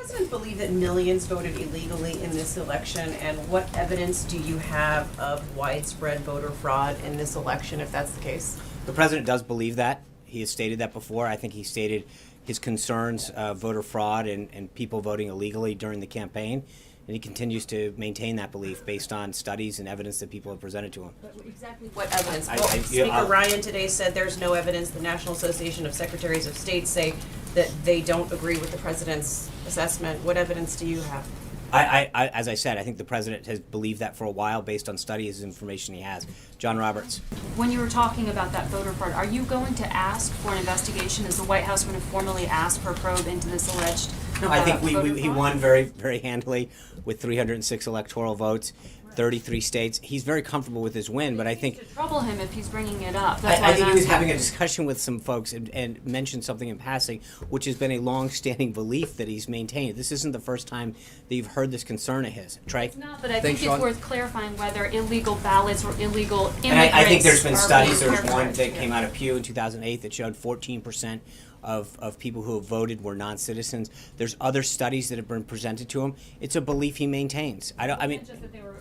President believe that millions voted illegally in this election, and what evidence do you have of widespread voter fraud in this election, if that's the case? The president does believe that. He has stated that before. I think he stated his concerns of voter fraud and people voting illegally during the campaign. And he continues to maintain that belief based on studies and evidence that people have presented to him. But exactly what evidence? I- Speaker Ryan today said there's no evidence. The National Association of Secretaries of State say that they don't agree with the president's assessment. What evidence do you have? As I said, I think the president has believed that for a while based on studies and information he has. John Roberts. When you were talking about that voter fraud, are you going to ask for an investigation? Is the White House going to formally ask for a probe into this alleged No, I think voter he fraud? won very, very handily with 306 electoral votes, 33 states. He's very comfortable with his win, but I think... To trouble him if he's bringing it up. That's why I I'm think he was asking. having a discussion with some folks and mentioned something in passing, which has been a long-standing belief that he's maintained. This isn't the first time that you've heard this concern of his. Trey? It's not, but I Thanks, think it's Sean. worth clarifying whether illegal ballots or illegal immigrants And I think there's been are studies. being There was one characterized that here. came out of Pew in 2008 that showed 14% of people who have voted were non-citizens. There's other studies that have been presented to him. It's a belief he maintains. I mean, Just that they were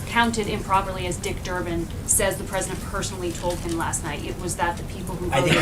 counted improperly, as Dick Durbin says the president personally told him last night. It was that the people who I voted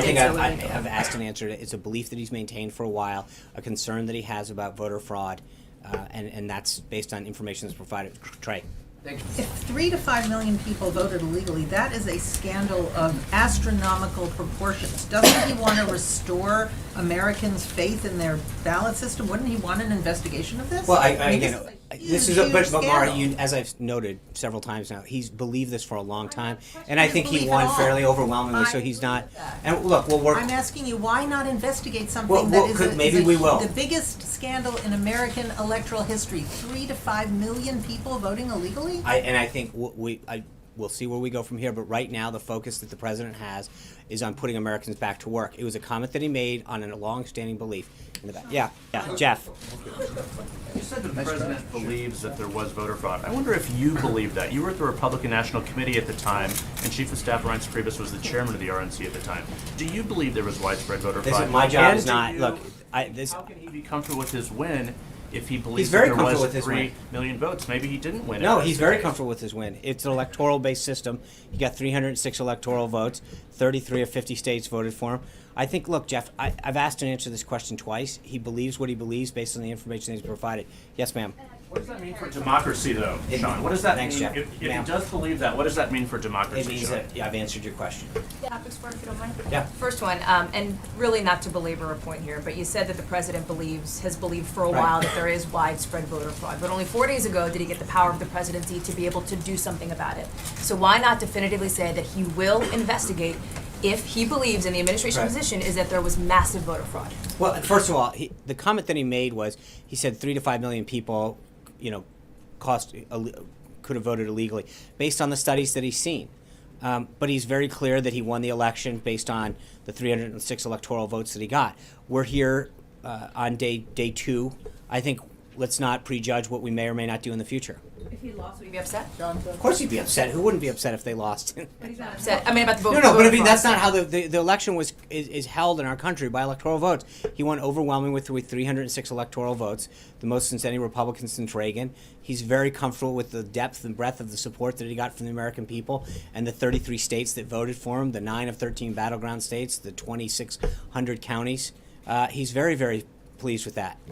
think did so I've illegally. asked and answered it. It's a belief that he's maintained for a while, a concern that he has about voter fraud, and that's based on information that's provided. Trey. If 3 to 5 million people voted illegally, that is a scandal of astronomical proportions. Doesn't he want to restore Americans' faith in their ballot system? Wouldn't he want an investigation of this? Well, mean, again, this is a huge but Mara, scandal. as I've noted several times now, he's believed this for a long time, and I I think he believe it won all. fairly overwhelmingly. So I he's agree not. with that. And look, we'll work. I'm asking you, why not investigate something Well, that is, maybe we will. the biggest scandal in American electoral history? 3 to 5 million people voting illegally? I think we'll see where we go from here. But right now, the focus that the president has is on putting Americans back to work. It was a comment that he made on a long-standing belief in the back. Yeah, Jeff. You said the president believes that there was voter fraud. I wonder if you believe that. You were at the Republican National Committee at the time, and Chief of Staff Reince Priebus was the chairman of the RNC at the time. Do you believe there was widespread voter fraud? Listen, my job And is do not. you- Look, How can he be comfortable with his win if he believes He's very that there comfortable was with his 3 win. million votes? Maybe he didn't win. No, if he's that's the very case. comfortable with his win. It's an electoral-based system. He got 306 electoral votes. 33 of 50 states voted for him. I think, look, Jeff, I've asked and answered this question twice. He believes what he believes based on the information he's provided. Yes, ma'am. What does that mean for democracy, though, It- Sean? What does that Thanks, mean? Jeff. If he Ma'am. does believe that, what does that mean for democracy, It means Sean? that I've answered your question. Topics for, if you don't mind. Yeah. First one, and really not to belabor a point here, but you said that the president has believed for a Right. while that there is widespread voter fraud. But only 4 days ago did he get the power of the presidency to be able to do something about it. So why not definitively say that he will investigate if he believes, and the administration Right. position is that there was massive voter fraud? Well, first of all, the comment that he made was he said 3 to 5 million people, could have voted illegally based on the studies that he's seen. But he's very clear that he won the election based on the 306 electoral votes that he got. We're here on day 2. I think let's not prejudge what we may or may not do in the future. If he lost, would you be upset? Of course he'd be upset. Who wouldn't be upset if they lost? But he's not upset. I mean, about the vote. No, but I voter mean fraud. that's not how the election is held in our country by electoral votes. He won overwhelmingly with 306 electoral votes, the most since any Republican since Reagan. He's very comfortable with the depth and breadth of the support that he got from the American people and the 33 states that voted for him, the 9 of 13 battleground states, the 2,600 counties. He's very, very pleased with that.